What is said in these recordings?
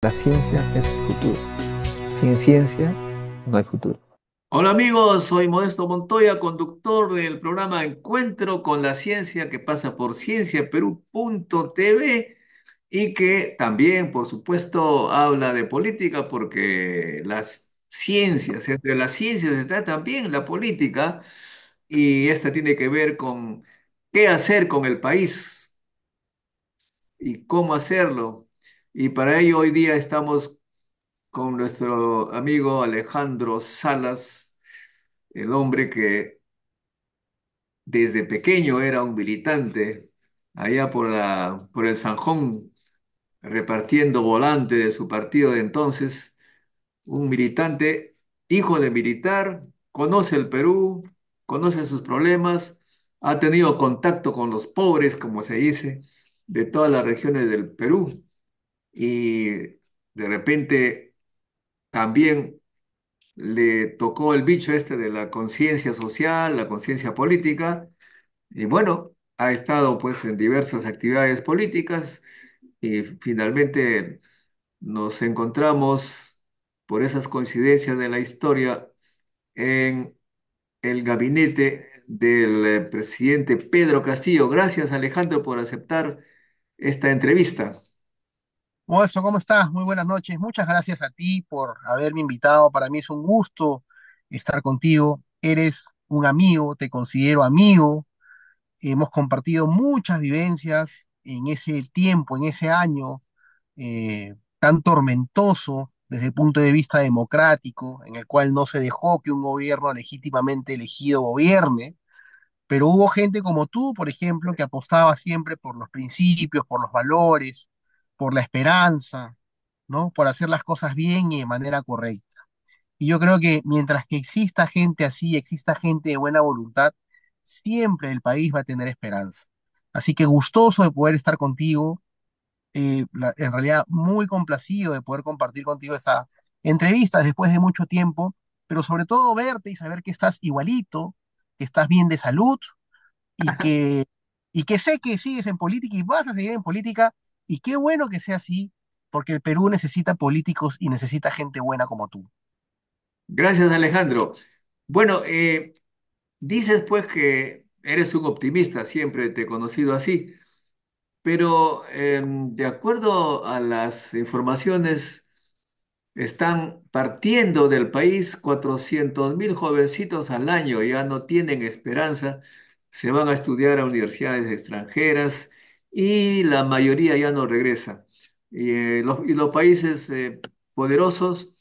La ciencia es el futuro. Sin ciencia no hay futuro. Hola amigos, soy Modesto Montoya, conductor del programa Encuentro con la Ciencia que pasa por cienciaperú.tv y que también, por supuesto, habla de política porque las ciencias, entre las ciencias está también la política y esta tiene que ver con qué hacer con el país y cómo hacerlo. Y para ello hoy día estamos con nuestro amigo Alejandro Salas, el hombre que desde pequeño era un militante, allá por el Sanjón, repartiendo volante de su partido de entonces, un militante, hijo de militar, conoce el Perú, conoce sus problemas, ha tenido contacto con los pobres, como se dice, de todas las regiones del Perú, y de repente también le tocó el bicho este de la conciencia social, la conciencia política. Y bueno, ha estado pues en diversas actividades políticas y finalmente nos encontramos por esas coincidencias de la historia en el gabinete del presidente Pedro Castillo. Gracias, Alejandro, por aceptar esta entrevista. Modesto, ¿cómo estás? Muy buenas noches. Muchas gracias a ti por haberme invitado. Para mí es un gusto estar contigo. Eres un amigo, te considero amigo. Hemos compartido muchas vivencias en ese tiempo, en ese año tan tormentoso desde el punto de vista democrático, en el cual no se dejó que un gobierno legítimamente elegido gobierne. Pero hubo gente como tú, por ejemplo, que apostaba siempre por los principios, por los valores, por la esperanza, ¿no? Por hacer las cosas bien y de manera correcta. Y yo creo que mientras que exista gente así, exista gente de buena voluntad, siempre el país va a tener esperanza. Así que gustoso de poder estar contigo, en realidad muy complacido de poder compartir contigo esta entrevista después de mucho tiempo, pero sobre todo verte y saber que estás igualito, que estás bien de salud y que, y que sé que sigues en política y vas a seguir en política, y qué bueno que sea así, porque el Perú necesita políticos y necesita gente buena como tú. Gracias, Alejandro. Bueno, dices pues que eres un optimista, siempre te he conocido así, pero de acuerdo a las informaciones están partiendo del país 400.000 jovencitos al año, ya no tienen esperanza, se van a estudiar a universidades extranjeras y la mayoría ya no regresa. Y los países poderosos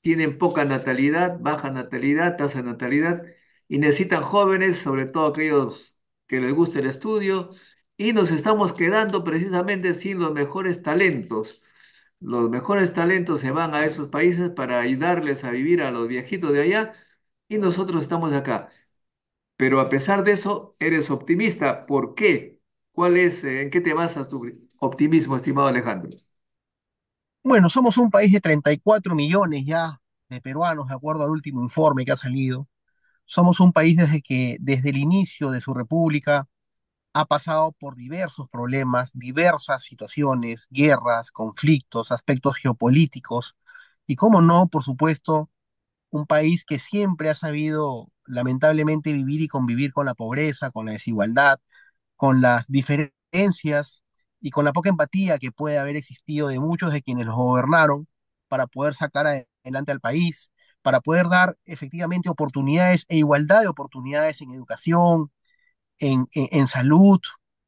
tienen poca natalidad, baja natalidad, tasa de natalidad y necesitan jóvenes, sobre todo aquellos que les gusta el estudio, y nos estamos quedando precisamente sin los mejores talentos. Los mejores talentos se van a esos países para ayudarles a vivir a los viejitos de allá y nosotros estamos acá. Pero a pesar de eso, eres optimista. ¿Por qué? ¿En qué te basas tu optimismo, estimado Alejandro? Bueno, somos un país de 34 millones ya de peruanos, de acuerdo al último informe que ha salido. Somos un país desde el inicio de su república ha pasado por diversos problemas, diversas situaciones, guerras, conflictos, aspectos geopolíticos y, cómo no, por supuesto, un país que siempre ha sabido lamentablemente vivir y convivir con la pobreza, con la desigualdad, con las diferencias y con la poca empatía que puede haber existido de muchos de quienes los gobernaron para poder sacar adelante al país, para poder dar efectivamente oportunidades e igualdad de oportunidades en educación, en salud,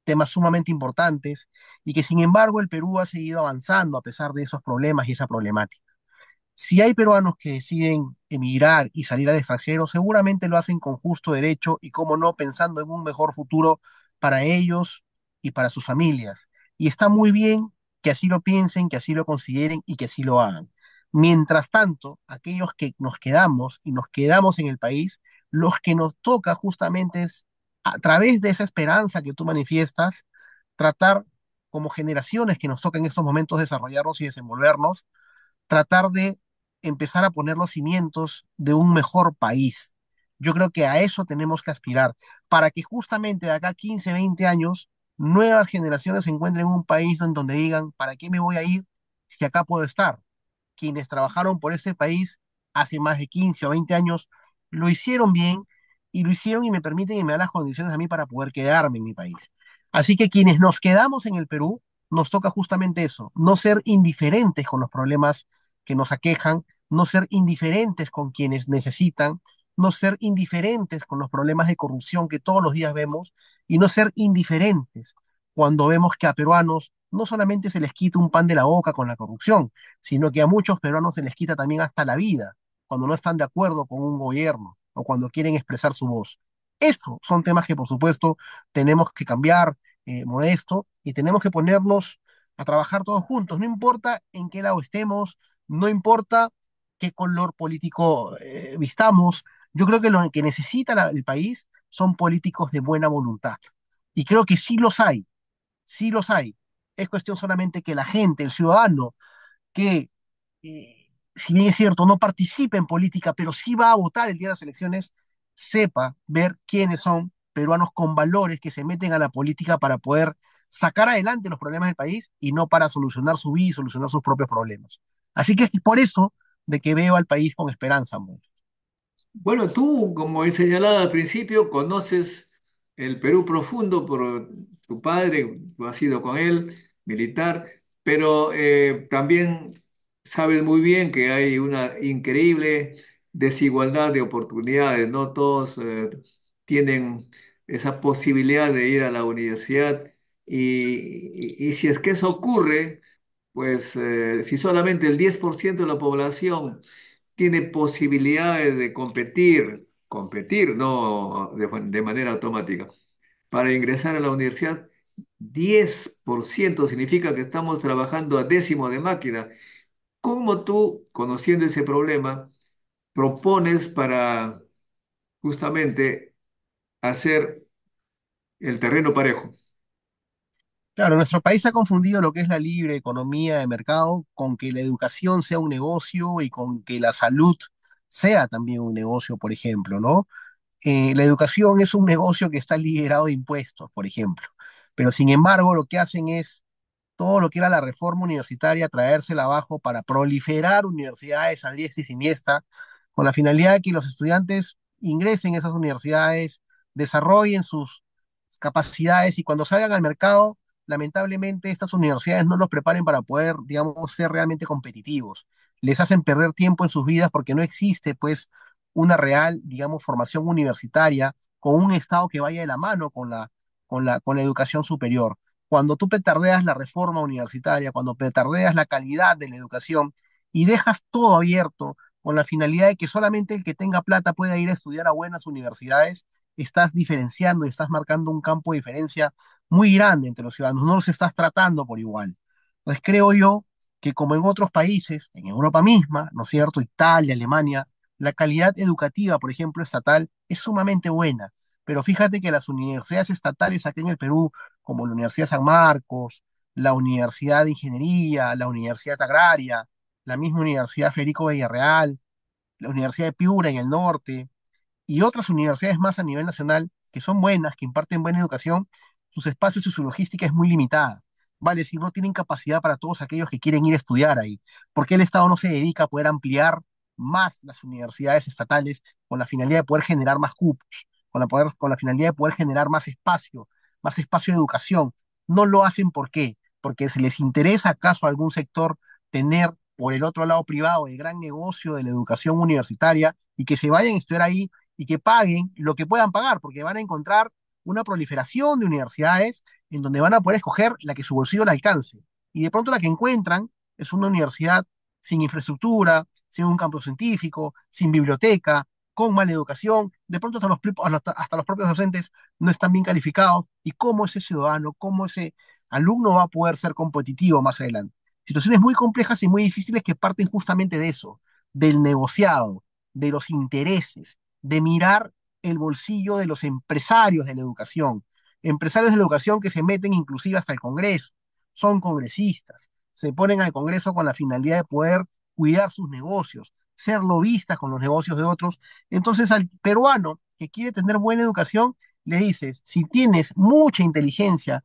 temas sumamente importantes, y que sin embargo el Perú ha seguido avanzando a pesar de esos problemas y esa problemática. Si hay peruanos que deciden emigrar y salir al extranjero, seguramente lo hacen con justo derecho y, cómo no, pensando en un mejor futuro para ellos y para sus familias. Y está muy bien que así lo piensen, que así lo consideren y que así lo hagan. Mientras tanto, aquellos que nos quedamos y nos quedamos en el país, los que nos toca justamente es, a través de esa esperanza que tú manifiestas, tratar como generaciones que nos toca en estos momentos desarrollarnos y desenvolvernos, tratar de empezar a poner los cimientos de un mejor país. Yo creo que a eso tenemos que aspirar, para que justamente de acá a 15, 20 años, nuevas generaciones se encuentren en un país en donde digan, ¿para qué me voy a ir si acá puedo estar. Quienes trabajaron por ese país hace más de 15 o 20 años lo hicieron bien y lo hicieron y me permiten y me dan las condiciones a mí para poder quedarme en mi país. Así que quienes nos quedamos en el Perú, nos toca justamente eso, no ser indiferentes con los problemas que nos aquejan, no ser indiferentes con quienes necesitan, no ser indiferentes con los problemas de corrupción que todos los días vemos y no ser indiferentes cuando vemos que a peruanos no solamente se les quita un pan de la boca con la corrupción, sino que a muchos peruanos se les quita también hasta la vida cuando no están de acuerdo con un gobierno o cuando quieren expresar su voz. Esos son temas que, por supuesto, tenemos que cambiar, Modesto, y tenemos que ponernos a trabajar todos juntos. No importa en qué lado estemos, no importa qué color político vistamos. Yo creo que lo que necesita el país son políticos de buena voluntad. Y creo que sí los hay, sí los hay. Es cuestión solamente que la gente, el ciudadano, que, si bien es cierto, no participe en política, pero sí va a votar el día de las elecciones, sepa ver quiénes son peruanos con valores que se meten a la política para poder sacar adelante los problemas del país y no para solucionar su vida y solucionar sus propios problemas. Así que es por eso de que veo al país con esperanza, Modesto. Bueno, tú, como he señalado al principio, conoces el Perú profundo por tu padre, tú has ido con él, militar, pero también sabes muy bien que hay una increíble desigualdad de oportunidades, no todos tienen esa posibilidad de ir a la universidad y si es que eso ocurre, pues si solamente el 10% de la población tiene posibilidades de competir, no de manera automática. Para ingresar a la universidad, 10% significa que estamos trabajando a décimo de máquina. ¿Cómo tú, conociendo ese problema, propones para justamente hacer el terreno parejo? Claro, nuestro país ha confundido lo que es la libre economía de mercado con que la educación sea un negocio y con que la salud sea también un negocio, por ejemplo, ¿no? La educación es un negocio que está liberado de impuestos, por ejemplo. Pero sin embargo, lo que hacen es todo lo que era la reforma universitaria, traérsela abajo para proliferar universidades a diestra y siniestra, con la finalidad de que los estudiantes ingresen a esas universidades, desarrollen sus capacidades y cuando salgan al mercado, lamentablemente estas universidades no los preparen para poder, digamos, ser realmente competitivos. Les hacen perder tiempo en sus vidas porque no existe, pues, una real, digamos, formación universitaria con un Estado que vaya de la mano con la educación superior. Cuando tú petardeas la reforma universitaria, cuando petardeas la calidad de la educación y dejas todo abierto con la finalidad de que solamente el que tenga plata pueda ir a estudiar a buenas universidades, estás diferenciando y estás marcando un campo de diferencia muy grande entre los ciudadanos, no los estás tratando por igual. Entonces creo yo que como en otros países, en Europa misma, ¿no es cierto? Italia, Alemania, la calidad educativa, por ejemplo, estatal, es sumamente buena. Pero fíjate que las universidades estatales aquí en el Perú, como la Universidad San Marcos, la Universidad de Ingeniería, la Universidad Agraria, la misma Universidad Federico Villarreal, la Universidad de Piura en el norte, y otras universidades más a nivel nacional que son buenas, que imparten buena educación, sus espacios y su logística es muy limitada. Vale, si no tienen capacidad para todos aquellos que quieren ir a estudiar ahí. ¿Por qué el Estado no se dedica a poder ampliar más las universidades estatales con la finalidad de poder generar más cupos, con la finalidad de poder generar más espacio de educación? No lo hacen ¿por qué? Porque se les interesa acaso a algún sector tener por el otro lado privado el gran negocio de la educación universitaria y que se vayan a estudiar ahí y que paguen lo que puedan pagar, porque van a encontrar una proliferación de universidades en donde van a poder escoger la que su bolsillo le alcance. Y de pronto la que encuentran es una universidad sin infraestructura, sin un campo científico, sin biblioteca, con mala educación, de pronto hasta los propios docentes no están bien calificados, y cómo ese ciudadano, cómo ese alumno va a poder ser competitivo más adelante. Situaciones muy complejas y muy difíciles que parten justamente de eso, del negociado, de los intereses, de mirar el bolsillo de los empresarios de la educación que se meten inclusive hasta el Congreso, son congresistas, se ponen al Congreso con la finalidad de poder cuidar sus negocios, ser lobistas con los negocios de otros. Entonces al peruano que quiere tener buena educación, le dices, si tienes mucha inteligencia,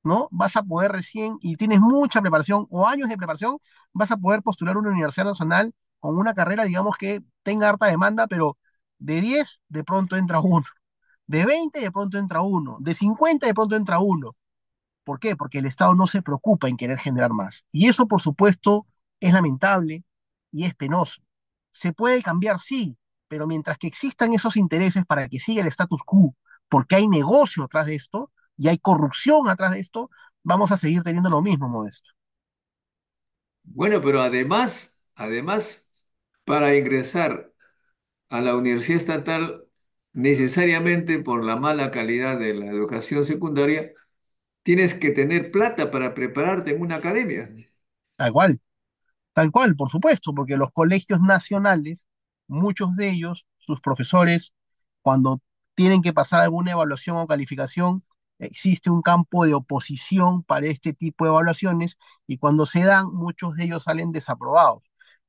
¿no? Vas a poder recién, y tienes mucha preparación o años de preparación, vas a poder postular a una universidad nacional con una carrera, digamos, que tenga harta demanda, pero de 10 de pronto entra uno, de 20 de pronto entra uno, de 50 de pronto entra uno. ¿Por qué? Porque el Estado no se preocupa en querer generar más. Y eso, por supuesto, es lamentable y es penoso. Se puede cambiar, sí, pero mientras que existan esos intereses para que siga el status quo, porque hay negocio atrás de esto y hay corrupción atrás de esto, vamos a seguir teniendo lo mismo, Modesto. Bueno, pero además, para ingresar a la universidad estatal, necesariamente por la mala calidad de la educación secundaria, tienes que tener plata para prepararte en una academia. Tal cual. Tal cual, por supuesto, porque los colegios nacionales, muchos de ellos, sus profesores, cuando tienen que pasar alguna evaluación o calificación, existe un campo de oposición para este tipo de evaluaciones y cuando se dan, muchos de ellos salen desaprobados.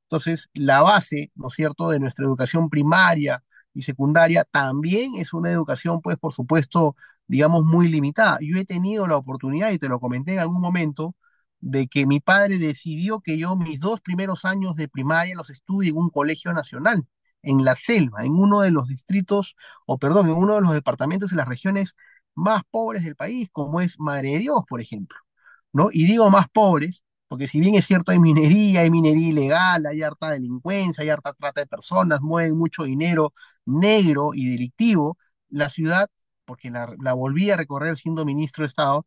Entonces, la base, ¿no es cierto?, de nuestra educación primaria y secundaria también es una educación, pues, por supuesto, digamos, muy limitada. Yo he tenido la oportunidad, y te lo comenté en algún momento, de que mi padre decidió que yo mis 2 primeros años de primaria los estudie en un colegio nacional, en la selva, en uno de los distritos, o perdón, en uno de los departamentos y las regiones más pobres del país, como es Madre de Dios, por ejemplo, ¿no? Y digo más pobres, porque si bien es cierto, hay minería ilegal, hay harta delincuencia, hay harta trata de personas, mueven mucho dinero negro y delictivo, la ciudad, porque la volví a recorrer siendo ministro de Estado,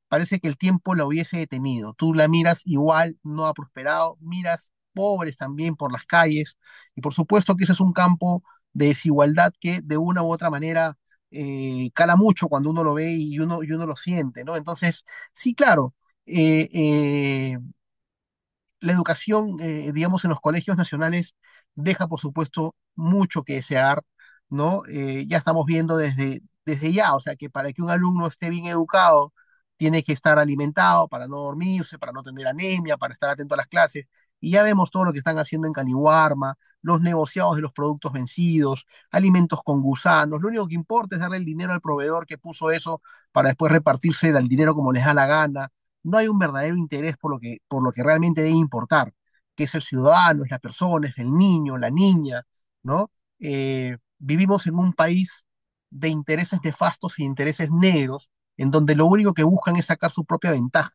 parece que el tiempo la hubiese detenido. Tú la miras igual, no ha prosperado, miras pobres también por las calles, y por supuesto que ese es un campo de desigualdad que de una u otra manera cala mucho cuando uno lo ve y uno lo siente, ¿no? Entonces, sí, claro, eh, eh, la educación, digamos, en los colegios nacionales deja, por supuesto, mucho que desear, ¿no? Ya estamos viendo desde ya, o sea, que para que un alumno esté bien educado, tiene que estar alimentado para no dormirse, para no tener anemia, para estar atento a las clases. Y ya vemos todo lo que están haciendo en Caniwarma, los negociados de los productos vencidos, alimentos con gusanos. Lo único que importa es darle el dinero al proveedor que puso eso para después repartirse el dinero como les da la gana. No hay un verdadero interés por lo que realmente debe importar, que es el ciudadano, es la persona, es el niño, la niña, ¿no? Vivimos en un país de intereses nefastos y intereses negros, en donde lo único que buscan es sacar su propia ventaja.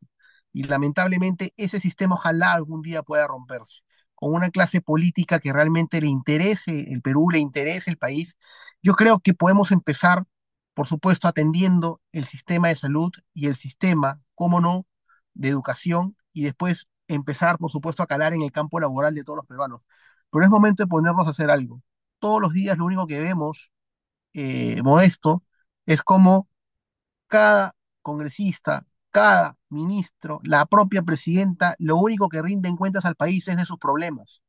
Y lamentablemente ese sistema ojalá algún día pueda romperse. Con una clase política que realmente le interese el Perú, le interese el país, yo creo que podemos empezar, por supuesto, atendiendo el sistema de salud y el sistema, cómo no, de educación y después empezar, por supuesto, a calar en el campo laboral de todos los peruanos. Pero es momento de ponernos a hacer algo. Todos los días lo único que vemos, Modesto, es como cada congresista, cada ministro, la propia presidenta, lo único que rinden cuentas al país es de sus problemas.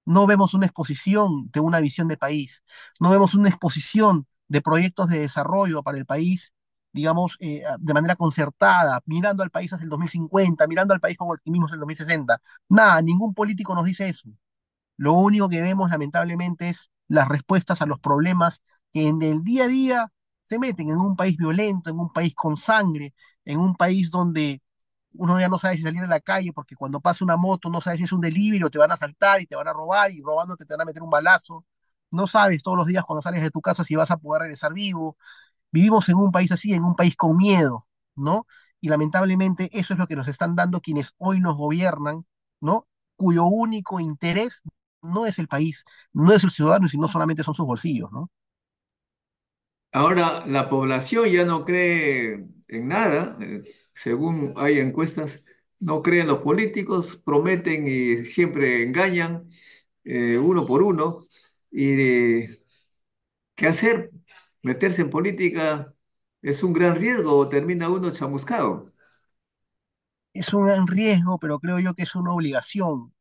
No vemos una exposición de una visión de país, no vemos una exposición de proyectos de desarrollo para el país, digamos, de manera concertada, mirando al país hacia el 2050, mirando al país con optimismo hacia el 2060. Nada, ningún político nos dice eso. Lo único que vemos, lamentablemente, es las respuestas a los problemas que en el día a día se meten en un país violento, en un país con sangre, en un país donde uno ya no sabe si salir a la calle porque cuando pasa una moto no sabes si es un delivery o te van a asaltar y te van a robar y robándote te van a meter un balazo. No sabes todos los días cuando sales de tu casa si vas a poder regresar vivo. Vivimos en un país así, en un país con miedo, ¿no? Y lamentablemente eso es lo que nos están dando quienes hoy nos gobiernan, ¿no? Cuyo único interés no es el país, no es el ciudadano, sino solamente son sus bolsillos, ¿no? Ahora, la población ya no cree en nada, según hay encuestas, no creen en los políticos, prometen y siempre engañan uno por uno. ¿Y qué hacer? ¿Meterse en política es un gran riesgo o termina uno chamuscado? Es un gran riesgo, pero creo yo que es una obligación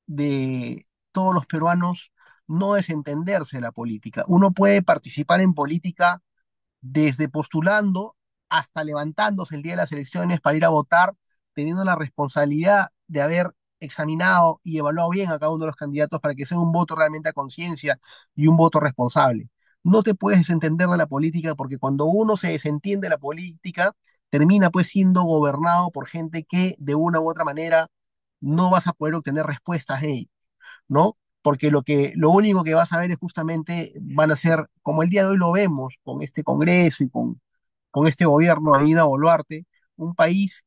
de todos los peruanos no desentenderse de la política. Uno puede participar en política desde postulando hasta levantándose el día de las elecciones para ir a votar, teniendo la responsabilidad de haber examinado y evaluado bien a cada uno de los candidatos para que sea un voto realmente a conciencia y un voto responsable. No te puedes desentender de la política porque cuando uno se desentiende de la política, termina pues siendo gobernado por gente que de una u otra manera no vas a poder obtener respuestas de ellos, ¿no? Porque lo único que vas a ver es justamente, van a ser, como el día de hoy lo vemos, con este Congreso y con este gobierno de Dina Boluarte, un país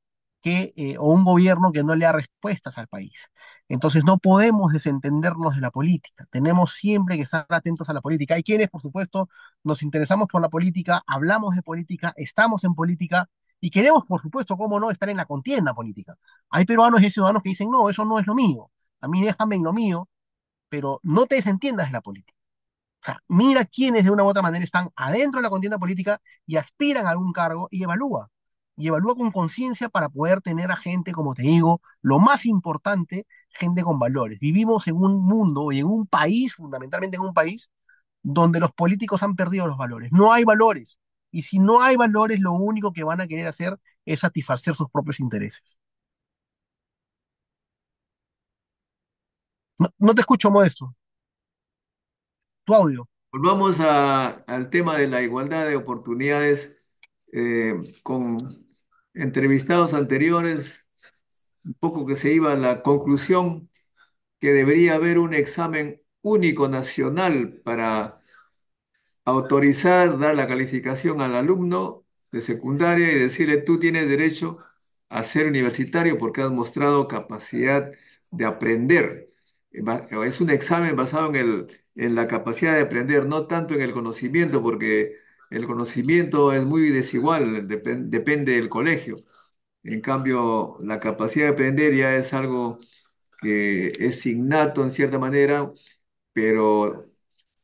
o un gobierno que no le da respuestas al país. Entonces no podemos desentendernos de la política, tenemos siempre que estar atentos a la política. Hay quienes, por supuesto, nos interesamos por la política, hablamos de política, estamos en política y queremos, por supuesto, cómo no, estar en la contienda política. Hay peruanos y ciudadanos que dicen, no, eso no es lo mío, a mí déjame en lo mío, pero no te desentiendas de la política. O sea, mira quiénes de una u otra manera están adentro de la contienda política y aspiran a algún cargo y evalúa. Y evalúa con conciencia para poder tener a gente, como te digo, lo más importante, gente con valores. Vivimos en un mundo y en un país, fundamentalmente en un país, donde los políticos han perdido los valores. No hay valores. Y si no hay valores, lo único que van a querer hacer es satisfacer sus propios intereses. No, no te escucho, Modesto. Tu audio. Volvamos al tema de la igualdad de oportunidades. Con entrevistados anteriores, un poco que se iba a la conclusión que debería haber un examen único nacional para autorizar, dar la calificación al alumno de secundaria y decirle, tú tienes derecho a ser universitario porque has mostrado capacidad de aprender. Es un examen basado en la capacidad de aprender, no tanto en el conocimiento, porque el conocimiento es muy desigual, depende del colegio. En cambio, la capacidad de aprender ya es algo que es innato en cierta manera, pero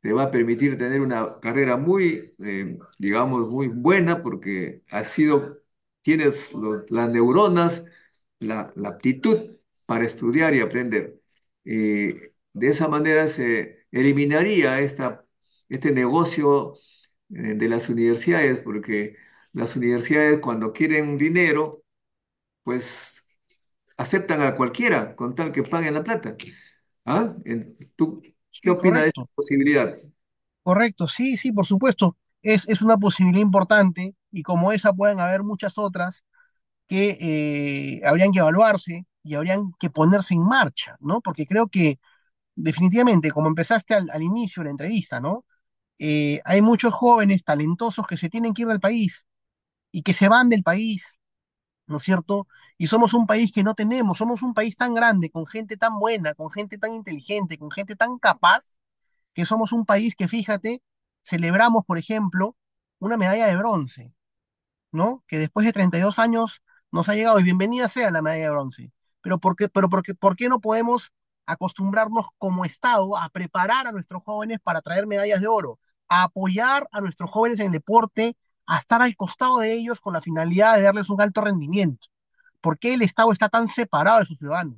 te va a permitir tener una carrera muy, digamos, muy buena porque tienes las neuronas, la aptitud para estudiar y aprender. De esa manera se eliminaría este negocio de las universidades, porque las universidades cuando quieren dinero, pues aceptan a cualquiera con tal que paguen la plata. ¿Ah? ¿Tú qué Sí, opinas de esta correcto. posibilidad? Correcto, sí, sí, por supuesto. Es una posibilidad importante y como esa pueden haber muchas otras que habrían que evaluarse y habrían que ponerse en marcha, ¿no? Porque creo que definitivamente, como empezaste al inicio de la entrevista, ¿no? Hay muchos jóvenes talentosos que se tienen que ir del país y que se van del país, ¿no es cierto? Y somos un país que no tenemos, somos un país tan grande, con gente tan buena, con gente tan inteligente, con gente tan capaz que somos un país que, fíjate, celebramos, por ejemplo, una medalla de bronce, ¿no? Que después de 32 años nos ha llegado y bienvenida sea la medalla de bronce. ¿Por qué no podemos acostumbrarnos como Estado a preparar a nuestros jóvenes para traer medallas de oro, a apoyar a nuestros jóvenes en el deporte, a estar al costado de ellos con la finalidad de darles un alto rendimiento? ¿Por qué el Estado está tan separado de sus ciudadanos?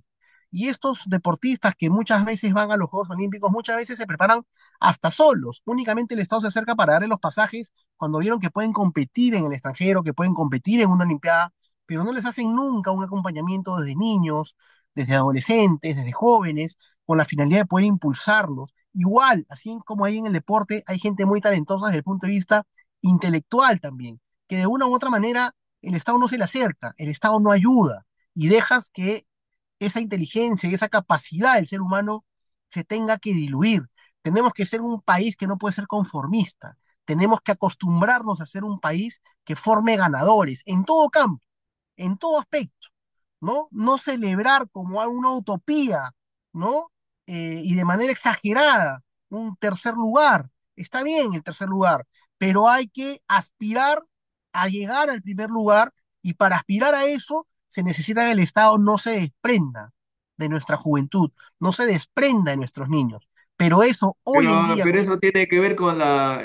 Y estos deportistas que muchas veces van a los Juegos Olímpicos, muchas veces se preparan hasta solos. Únicamente el Estado se acerca para darle los pasajes cuando vieron que pueden competir en el extranjero, que pueden competir en una Olimpiada, pero no les hacen nunca un acompañamiento desde niños, desde adolescentes, desde jóvenes, con la finalidad de poder impulsarlos. Igual, así como hay en el deporte, hay gente muy talentosa desde el punto de vista intelectual también, que de una u otra manera el Estado no se le acerca, el Estado no ayuda y dejas que esa inteligencia y esa capacidad del ser humano se tenga que diluir. Tenemos que ser un país que no puede ser conformista. Tenemos que acostumbrarnos a ser un país que forme ganadores en todo campo, en todo aspecto, ¿no? No celebrar como una utopía, ¿no? Y de manera exagerada un tercer lugar. Está bien el tercer lugar, pero hay que aspirar a llegar al primer lugar y para aspirar a eso se necesita que el Estado no se desprenda de nuestra juventud, no se desprenda de nuestros niños. Pero eso hoy en día, Pero eso tiene que ver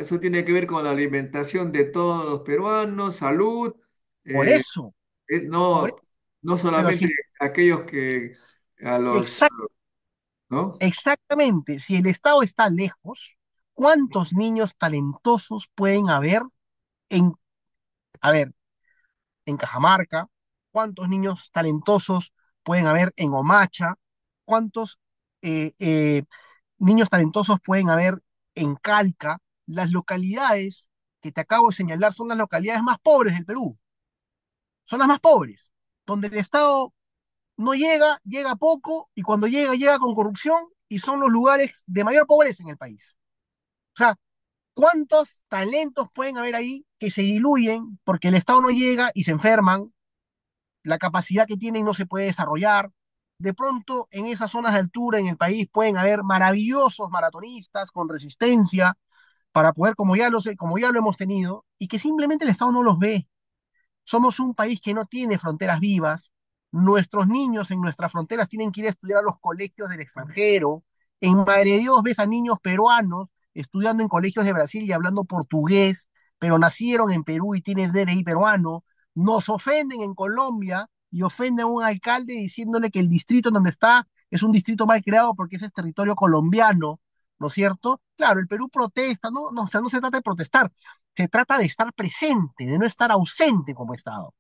eso tiene que ver con la alimentación de todos los peruanos, salud, por eh, eso, por no, eso, no pero solamente si aquellos que a los, exact- ¿no? exactamente, si el Estado está lejos, ¿cuántos niños talentosos pueden haber en, a ver, en Cajamarca? ¿Cuántos niños talentosos pueden haber en Omacha? ¿Cuántos niños talentosos pueden haber en Calca? Las localidades que te acabo de señalar son las localidades más pobres del Perú. son las más pobres, donde el Estado no llega, llega poco, y cuando llega, llega con corrupción, y son los lugares de mayor pobreza en el país. O sea, ¿cuántos talentos pueden haber ahí que se diluyen porque el Estado no llega y se enferman? La capacidad que tienen no se puede desarrollar. De pronto, en esas zonas de altura en el país pueden haber maravillosos maratonistas con resistencia para poder, como ya lo hemos tenido, y que simplemente el Estado no los ve. Somos un país que no tiene fronteras vivas. Nuestros niños en nuestras fronteras tienen que ir a estudiar a los colegios del extranjero. En Madre de Dios ves a niños peruanos estudiando en colegios de Brasil y hablando portugués, pero nacieron en Perú y tienen DNI peruano. Nos ofenden en Colombia y ofenden a un alcalde diciéndole que el distrito en donde está es un distrito mal creado porque ese es territorio colombiano, ¿no es cierto? Claro, el Perú protesta, ¿no? No, o sea, no se trata de protestar, se trata de estar presente, de no estar ausente como Estado,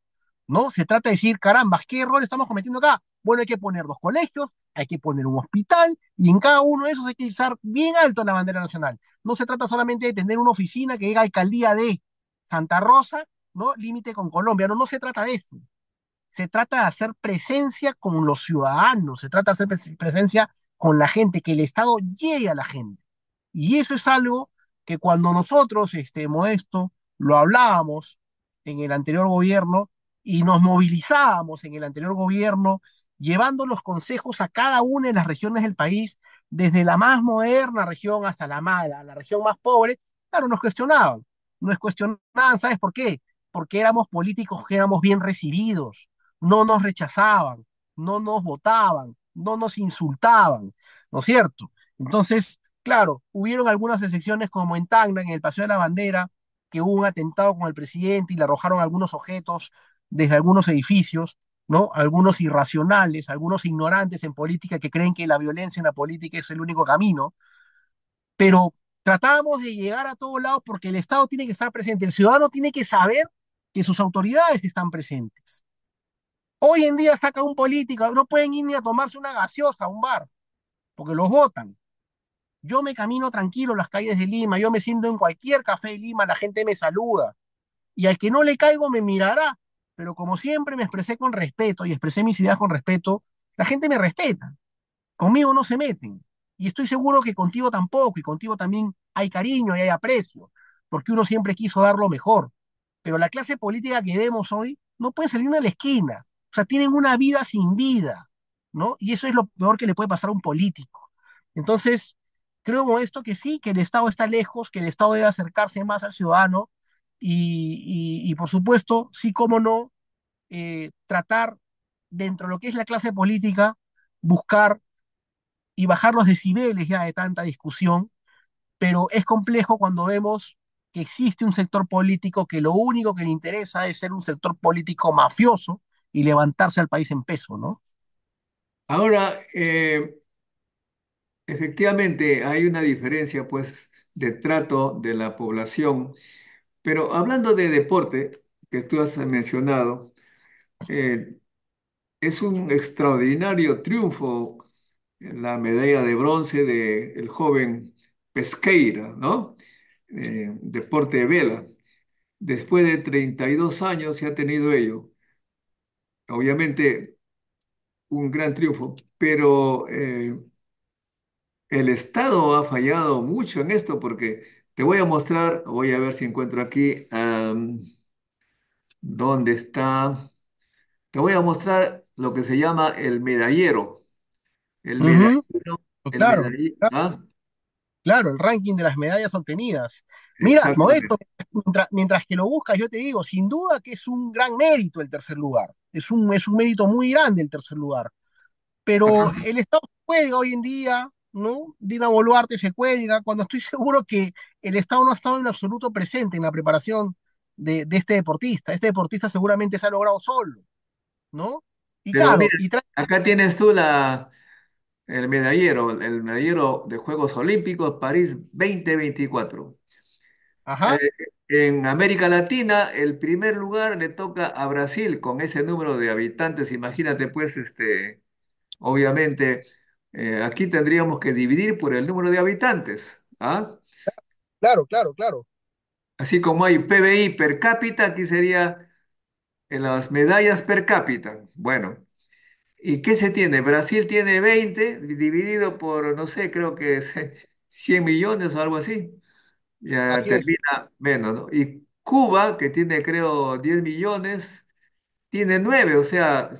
¿no? Se trata de decir, caramba, ¿qué error estamos cometiendo acá? Bueno, hay que poner dos colegios, hay que poner un hospital, y en cada uno de esos hay que izar bien alto la bandera nacional. No se trata solamente de tener una oficina que diga alcaldía de Santa Rosa, ¿no? Límite con Colombia, no, no se trata de eso. Se trata de hacer presencia con los ciudadanos, se trata de hacer presencia con la gente, que el Estado llegue a la gente. Y eso es algo que cuando nosotros, Modesto, lo hablábamos en el anterior gobierno y nos movilizábamos en el anterior gobierno, llevando los consejos a cada una de las regiones del país, desde la más moderna región hasta la mala, la región más pobre, claro, nos cuestionaban. Nos cuestionaban, ¿sabes por qué? Porque éramos políticos que éramos bien recibidos, no nos rechazaban, no nos votaban, no nos insultaban, ¿no es cierto? Entonces, claro, hubieron algunas excepciones como en Tacna, en el Paseo de la Bandera, que hubo un atentado con el presidente y le arrojaron algunos objetos desde algunos edificios, ¿no? Algunos irracionales, algunos ignorantes en política que creen que la violencia en la política es el único camino, pero tratábamos de llegar a todos lados porque el Estado tiene que estar presente, el ciudadano tiene que saber que sus autoridades están presentes. Hoy en día saca un político, no pueden ir ni a tomarse una gaseosa a un bar, porque los votan. Yo me camino tranquilo las calles de Lima, yo me siento en cualquier café de Lima, la gente me saluda. Y al que no le caigo me mirará. Pero como siempre me expresé con respeto y expresé mis ideas con respeto, la gente me respeta. Conmigo no se meten. Y estoy seguro que contigo tampoco, y contigo también hay cariño y hay aprecio, porque uno siempre quiso dar lo mejor. Pero la clase política que vemos hoy no puede salir de la esquina. O sea, tienen una vida sin vida, ¿no? Y eso es lo peor que le puede pasar a un político. Entonces, creo, Modesto, que sí, que el Estado está lejos, que el Estado debe acercarse más al ciudadano y por supuesto, sí, cómo no, tratar dentro de lo que es la clase política, buscar y bajar los decibeles ya de tanta discusión, pero es complejo cuando vemos que existe un sector político que lo único que le interesa es ser un sector político mafioso y levantarse al país en peso, ¿no? Ahora, efectivamente, hay una diferencia, pues, de trato de la población, pero hablando de deporte, que tú has mencionado, eh, es un extraordinario triunfo la medalla de bronce del joven Pesqueira, ¿no? Deporte de vela. Después de 32 años se ha tenido ello. Obviamente, un gran triunfo, pero el Estado ha fallado mucho en esto porque te voy a mostrar, voy a ver si encuentro aquí, dónde está. Te voy a mostrar lo que se llama el medallero. El Ujú. medallero, el Claro, medallero, ¿ah? claro, el ranking de las medallas obtenidas. Mira, Exactamente. Modesto, mientras que lo buscas, yo te digo, sin duda que es un gran mérito el tercer lugar. Es un mérito muy grande el tercer lugar. Acá, Pero el Estado se cuelga hoy en día, ¿no? Dina Boluarte se cuelga, cuando estoy seguro que el Estado no ha estado en absoluto presente en la preparación de este deportista. Este deportista seguramente se ha logrado solo, ¿no? Y pero claro, mira, acá tienes tú el medallero de Juegos Olímpicos París 2024. ajá, Eh, en América Latina, el primer lugar le toca a Brasil con ese número de habitantes. Imagínate, pues, obviamente, aquí tendríamos que dividir por el número de habitantes, ¿ah? claro, claro, claro. Así como hay PBI per cápita, aquí sería en las medallas per cápita. Bueno, ¿y qué se tiene? Brasil tiene 20 dividido por, no sé, creo que es 100 millones o algo así. Ya Así es. termina menos, ¿no? Y Cuba, que tiene, creo, 10 millones, tiene 9, o sea,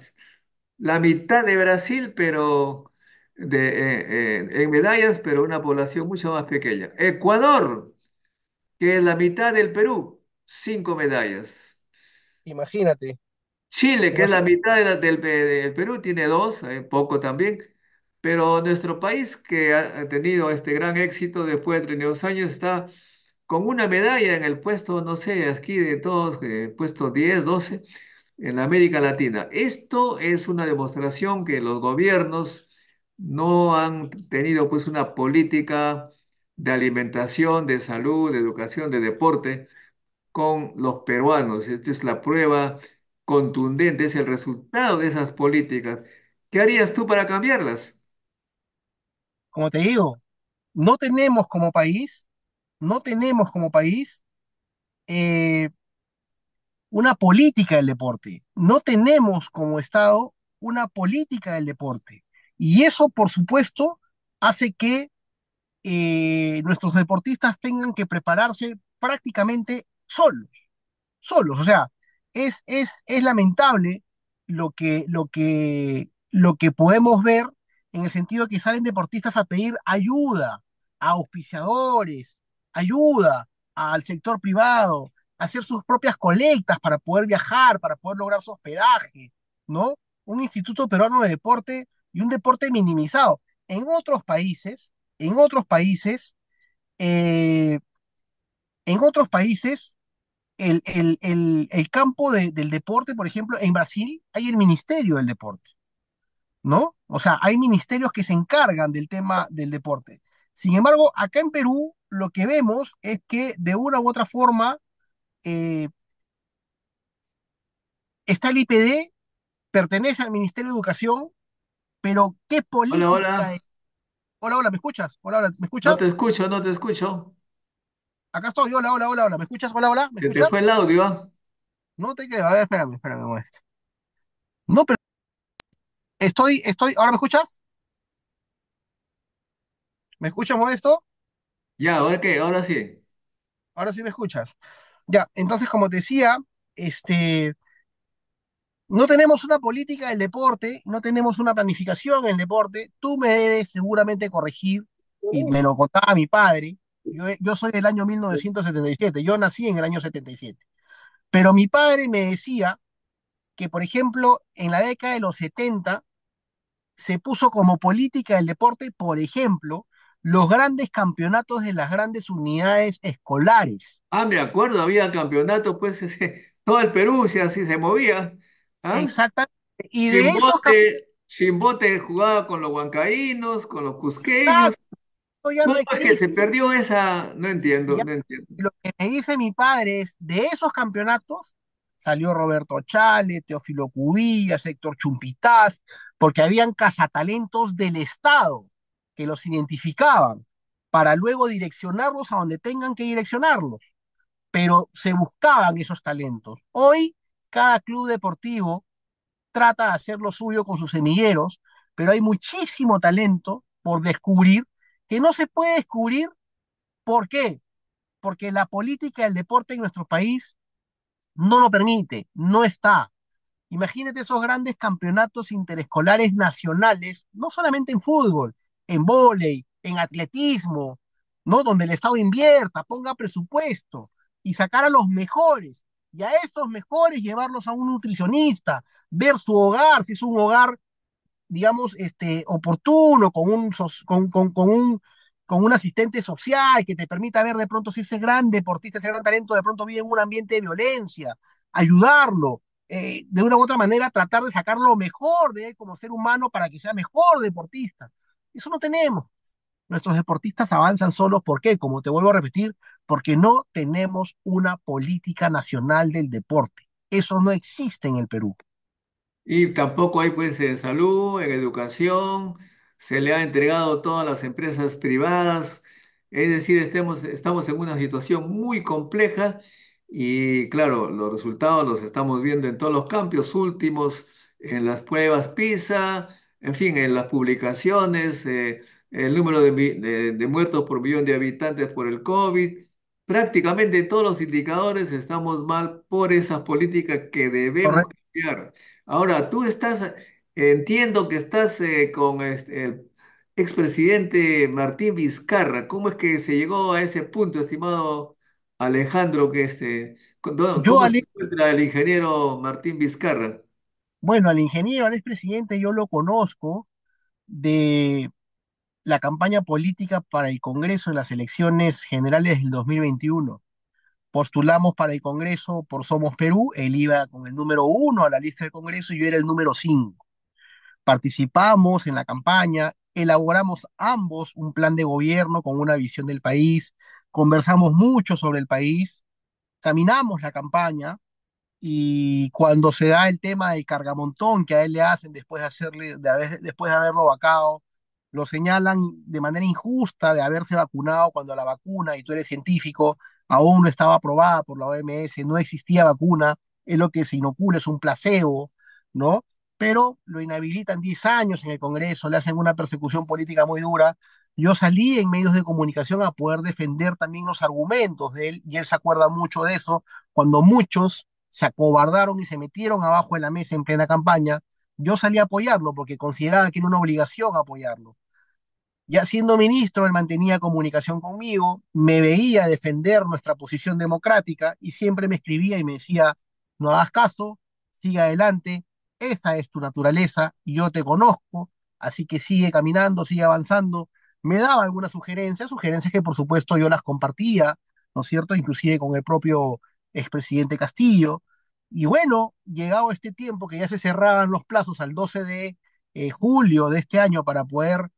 la mitad de Brasil, pero en medallas, pero una población mucho más pequeña. Ecuador, que es la mitad del Perú, 5 medallas. Imagínate, Chile, que es la imagínate. mitad del Perú, tiene 2, poco también. Pero nuestro país, que ha tenido este gran éxito después de 32 años, está con una medalla en el puesto, no sé, aquí de todos, puesto 10, 12 en la América Latina. Esto es una demostración que los gobiernos no han tenido pues una política de alimentación, de salud, de educación, de deporte con los peruanos. Esta es la prueba contundente, es el resultado de esas políticas. ¿Qué harías tú para cambiarlas? Como te digo, no tenemos como país, no tenemos como país eh, una política del deporte. No tenemos como Estado una política del deporte. Y eso, por supuesto, hace que nuestros deportistas tengan que prepararse prácticamente solos, solos. O sea, es lamentable lo que podemos ver en el sentido que salen deportistas a pedir ayuda a auspiciadores, ayuda al sector privado, a hacer sus propias colectas para poder viajar, para poder lograr su hospedaje, ¿no? Un instituto peruano de deporte y un deporte minimizado. En otros países, eh, en otros países el campo del deporte, por ejemplo, en Brasil hay el Ministerio del Deporte, ¿no? O sea, hay ministerios que se encargan del tema del deporte. Sin embargo, acá en Perú lo que vemos es que de una u otra forma eh, está el IPD, pertenece al Ministerio de Educación, pero ¿qué Hola, política de... hola. Hola, hola, ¿me escuchas? Hola, hola, ¿me No te escuchas? escucho, no te escucho. Acá estoy, hola, hola, hola, hola, ¿me escuchas? Hola, hola, ¿me Se te fue escuchas? el audio. ¿Ah? No te creo, a ver, espérame, espérame, Modesto. No, pero ¿ahora me escuchas? ¿Me escuchas, Modesto? Ya, ¿ahora qué? Ahora sí. Ahora sí me escuchas. Ya, entonces, como te decía, este, no tenemos una política del deporte, no tenemos una planificación en el deporte. Tú me debes seguramente corregir, y me lo contaba mi padre. Yo soy del año 1977, yo nací en el año 77. Pero mi padre me decía que, por ejemplo, en la década de los 70 se puso como política del deporte, por ejemplo, los grandes campeonatos de las grandes unidades escolares. Ah, me acuerdo, había campeonato, pues todo el Perú se así se movía. ¿Ah? Exactamente. Y de esos Chimbote jugaba con los huancaínos, con los cusqueños. campeonatos ya ¿Cómo no es que existe. se perdió esa? No entiendo, Ya no entiendo. lo que me dice mi padre es, de esos campeonatos salió Roberto Chale, Teófilo Cubillas, Héctor Chumpitaz, porque habían cazatalentos del Estado que los identificaban para luego direccionarlos a donde tengan que direccionarlos, pero se buscaban esos talentos. Hoy, cada club deportivo trata de hacer lo suyo con sus semilleros, pero hay muchísimo talento por descubrir que no se puede descubrir. ¿Por qué? Porque la política del deporte en nuestro país no lo permite, no está. Imagínate esos grandes campeonatos interescolares nacionales, no solamente en fútbol, en vóley, en atletismo, ¿no? Donde el Estado invierta, ponga presupuesto y sacar a los mejores. Y a esos mejores llevarlos a un nutricionista, ver su hogar, si es un hogar digamos, oportuno, con un asistente social que te permita ver de pronto si ese gran deportista, ese gran talento de pronto vive en un ambiente de violencia, ayudarlo, de una u otra manera tratar de sacar lo mejor de él como ser humano para que sea mejor deportista. Eso no tenemos. Nuestros deportistas avanzan solos, ¿por qué? Como te vuelvo a repetir, porque no tenemos una política nacional del deporte. Eso no existe en el Perú. Y tampoco hay pues en salud, en educación, se le ha entregado todas las empresas privadas, es decir, estamos en una situación muy compleja Y claro, los resultados los estamos viendo en todos los campos últimos, en las pruebas PISA, en fin, en las publicaciones, el número de muertos por millón de habitantes por el COVID. Prácticamente en todos los indicadores estamos mal por esas políticas que debemos Correcto. cambiar. Ahora, entiendo que estás con el expresidente Martín Vizcarra. ¿Cómo es que se llegó a ese punto, estimado Alejandro, Yo, cómo se encuentra el ingeniero Martín Vizcarra? bueno, al ingeniero, al expresidente, yo lo conozco de la campaña política para el Congreso en las elecciones generales del 2021. Postulamos para el Congreso por Somos Perú, él iba con el número uno a la lista del Congreso y yo era el número 5. Participamos en la campaña, elaboramos ambos un plan de gobierno con una visión del país, conversamos mucho sobre el país, caminamos la campaña y cuando se da el tema del cargamontón que a él le hacen después de haberlo vacado, lo señalan de manera injusta de haberse vacunado cuando la vacuna, y tú eres científico, aún no estaba aprobada por la OMS, no existía vacuna, es lo que se inocula, es un placebo, ¿no? Pero lo inhabilitan 10 años en el Congreso, le hacen una persecución política muy dura. Yo salí en medios de comunicación a poder defender también los argumentos de él, y él se acuerda mucho de eso, cuando muchos se acobardaron y se metieron abajo de la mesa en plena campaña. Yo salí a apoyarlo porque consideraba que era una obligación apoyarlo. Ya siendo ministro, él mantenía comunicación conmigo, me veía defender nuestra posición democrática y siempre me escribía y me decía, no hagas caso, sigue adelante, esa es tu naturaleza, yo te conozco, así que sigue caminando, sigue avanzando. Me daba algunas sugerencias, sugerencias que por supuesto yo las compartía, ¿no es cierto? Inclusive con el propio expresidente Castillo. Y bueno, llegado este tiempo que ya se cerraban los plazos al 12 de julio de este año para poder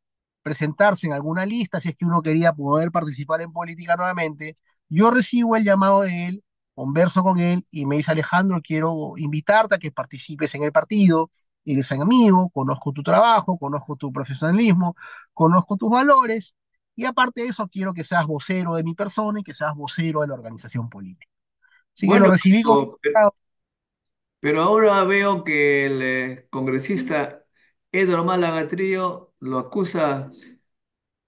presentarse en alguna lista si es que uno quería poder participar en política nuevamente, yo recibo el llamado de él, converso con él y me dice, Alejandro, quiero invitarte a que participes en el partido, eres un amigo, conozco tu trabajo, conozco tu profesionalismo, conozco tus valores y aparte de eso quiero que seas vocero de mi persona y que seas vocero de la organización política. Así que lo Bueno, recibí con... pero ahora veo que el congresista Edro Málaga Trío lo acusa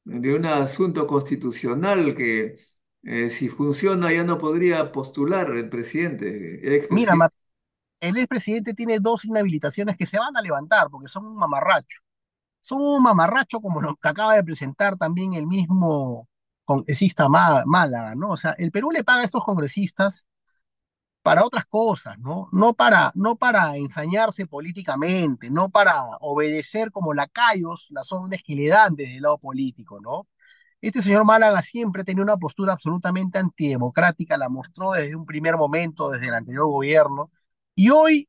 de un asunto constitucional que si funciona ya no podría postular el presidente, el Mira, expresidente. el expresidente tiene dos inhabilitaciones que se van a levantar porque son un mamarracho. Son un mamarracho como lo que acaba de presentar también el mismo congresista Málaga, ¿no? O sea, el Perú le paga a estos congresistas para otras cosas, ¿no? No para ensañarse políticamente, no para obedecer como lacayos las órdenes que le dan desde el lado político, ¿no? Este señor Málaga siempre tenía una postura absolutamente antidemocrática, la mostró desde un primer momento, desde el anterior gobierno, y hoy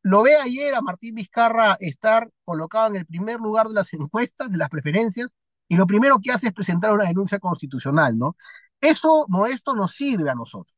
lo ve ayer a Martín Vizcarra estar colocado en el primer lugar de las encuestas, de las preferencias, y lo primero que hace es presentar una denuncia constitucional, ¿no? Eso, Modesto, nos sirve a nosotros,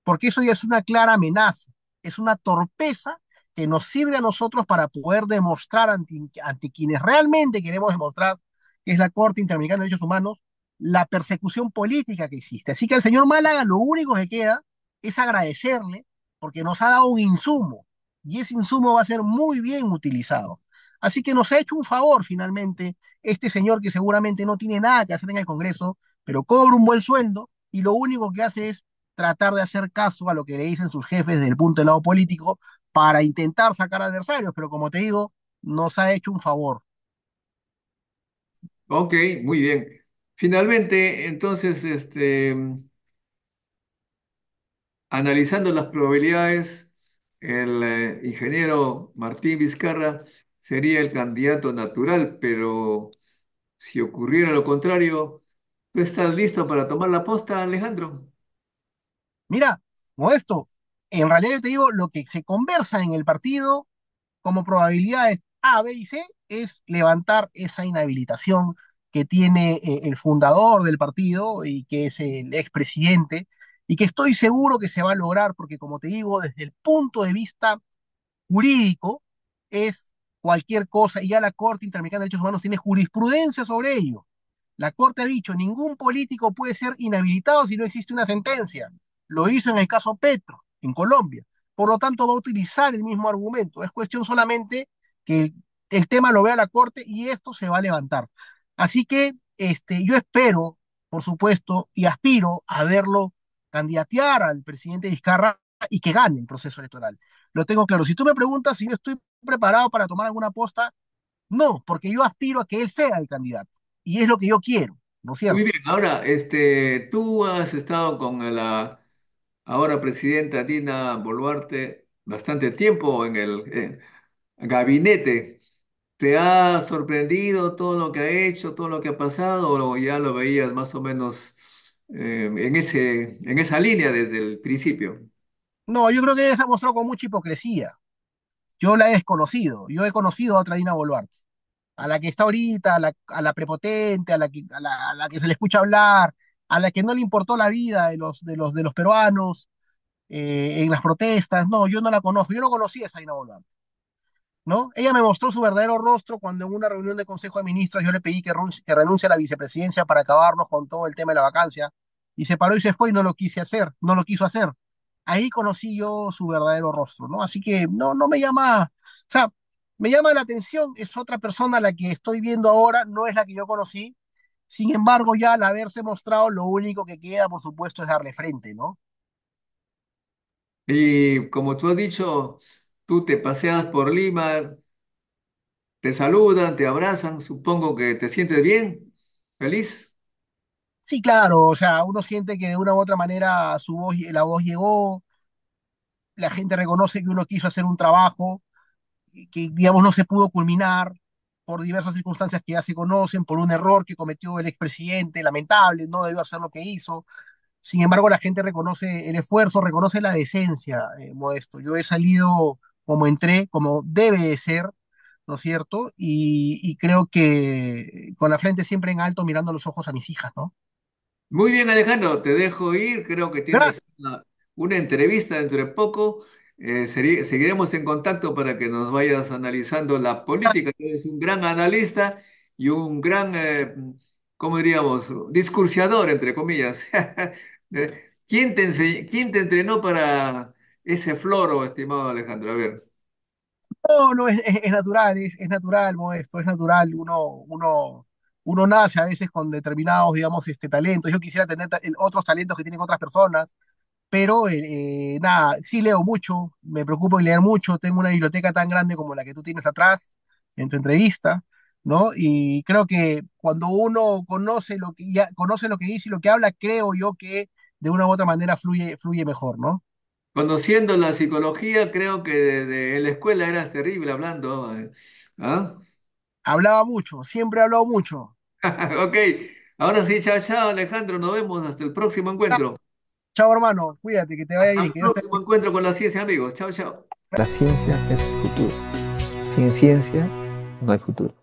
porque eso ya es una clara amenaza, es una torpeza que nos sirve a nosotros para poder demostrar ante quienes realmente queremos demostrar, que es la Corte Interamericana de Derechos Humanos, la persecución política que existe. Así que al señor Málaga lo único que queda es agradecerle porque nos ha dado un insumo y ese insumo va a ser muy bien utilizado. Así que nos ha hecho un favor finalmente este señor que seguramente no tiene nada que hacer en el Congreso, pero cobra un buen sueldo y lo único que hace es tratar de hacer caso a lo que le dicen sus jefes desde el punto del lado político para intentar sacar adversarios, pero como te digo, nos ha hecho un favor. Ok, muy bien. Finalmente, entonces, analizando las probabilidades, el ingeniero Martín Vizcarra sería el candidato natural, pero si ocurriera lo contrario, ¿tú estás listo para tomar la posta, Alejandro? Mira, Modesto, en realidad te digo, lo que se conversa en el partido como probabilidades A, B y C es levantar esa inhabilitación que tiene el fundador del partido y que es el expresidente, y que estoy seguro que se va a lograr porque, como te digo, desde el punto de vista jurídico es cualquier cosa, y ya la Corte Interamericana de Derechos Humanos tiene jurisprudencia sobre ello. La Corte ha dicho, ningún político puede ser inhabilitado si no existe una sentencia. lo hizo en el caso Petro, en Colombia. Por lo tanto, va a utilizar el mismo argumento. Es cuestión solamente que el tema lo vea la Corte y esto se va a levantar. Así que yo espero, por supuesto, y aspiro a verlo candidatear al presidente Vizcarra y que gane el proceso electoral. Lo tengo claro. Si tú me preguntas si yo estoy preparado para tomar alguna posta, no, porque yo aspiro a que él sea el candidato. Y es lo que yo quiero, ¿no es Muy cierto? bien, ahora, tú has estado con la ahora presidenta Dina Boluarte bastante tiempo en el gabinete. ¿Te ha sorprendido todo lo que ha hecho, todo lo que ha pasado, o ya lo veías más o menos en esa línea desde el principio? No, yo creo que ella se ha mostrado con mucha hipocresía. Yo la he desconocido. Yo he conocido a otra Dina Boluarte. A la que está ahorita, a la prepotente, a la que se le escucha hablar, a la que no le importó la vida de los peruanos en las protestas. No, yo no la conozco. Yo no conocí a esa Dina Boluarte. ¿No? Ella me mostró su verdadero rostro cuando en una reunión de Consejo de Ministros yo le pedí que renuncie a la vicepresidencia para acabarnos con todo el tema de la vacancia. Y se paró y se fue y no lo quise hacer, no lo quiso hacer. Ahí conocí yo su verdadero rostro, ¿no? Así que no me llama, o sea, me llama la atención, es otra persona a la que estoy viendo ahora, no es la que yo conocí. Sin embargo, ya al haberse mostrado, lo único que queda, por supuesto, es darle frente, ¿no? Y como tú has dicho, tú te paseas por Lima, te saludan, te abrazan, supongo que te sientes bien, feliz. Sí, claro, o sea, uno siente que de una u otra manera la voz llegó, la gente reconoce que uno quiso hacer un trabajo que, digamos, no se pudo culminar por diversas circunstancias que ya se conocen, por un error que cometió el expresidente, lamentable, no debió hacer lo que hizo. Sin embargo, la gente reconoce el esfuerzo, reconoce la decencia, Modesto. Yo he salido como entré, como debe de ser, ¿no es cierto? Y creo que con la frente siempre en alto, mirando los ojos a mis hijas, ¿no? Muy bien, Alejandro, te dejo ir. Creo que Gracias. tienes una entrevista dentro de poco. Seguiremos en contacto para que nos vayas analizando la política. Tú eres un gran analista y un gran, ¿cómo diríamos? Discursiador, entre comillas. ¿Quién te entrenó para ese floro, estimado Alejandro? A ver. No, no, es natural, es natural, Modesto, es natural. Uno nace a veces con determinados, digamos, talentos. Yo quisiera tener otros talentos que tienen otras personas, pero nada, sí leo mucho, me preocupo en leer mucho. Tengo una biblioteca tan grande como la que tú tienes atrás en tu entrevista, ¿no? Y creo que cuando uno conoce lo que dice y lo que habla, creo yo que de una u otra manera fluye mejor, ¿no? Conociendo la psicología, creo que desde en la escuela eras terrible hablando. ¿Ah? Hablaba mucho, siempre he hablado mucho. Ok, ahora sí, chao, chao, Alejandro, nos vemos hasta el próximo encuentro. Chao, hermano, cuídate, que te vaya Hasta bien, el que Dios te próximo encuentro con la ciencia, amigos. Chao, chao. La ciencia es el futuro. Sin ciencia no hay futuro.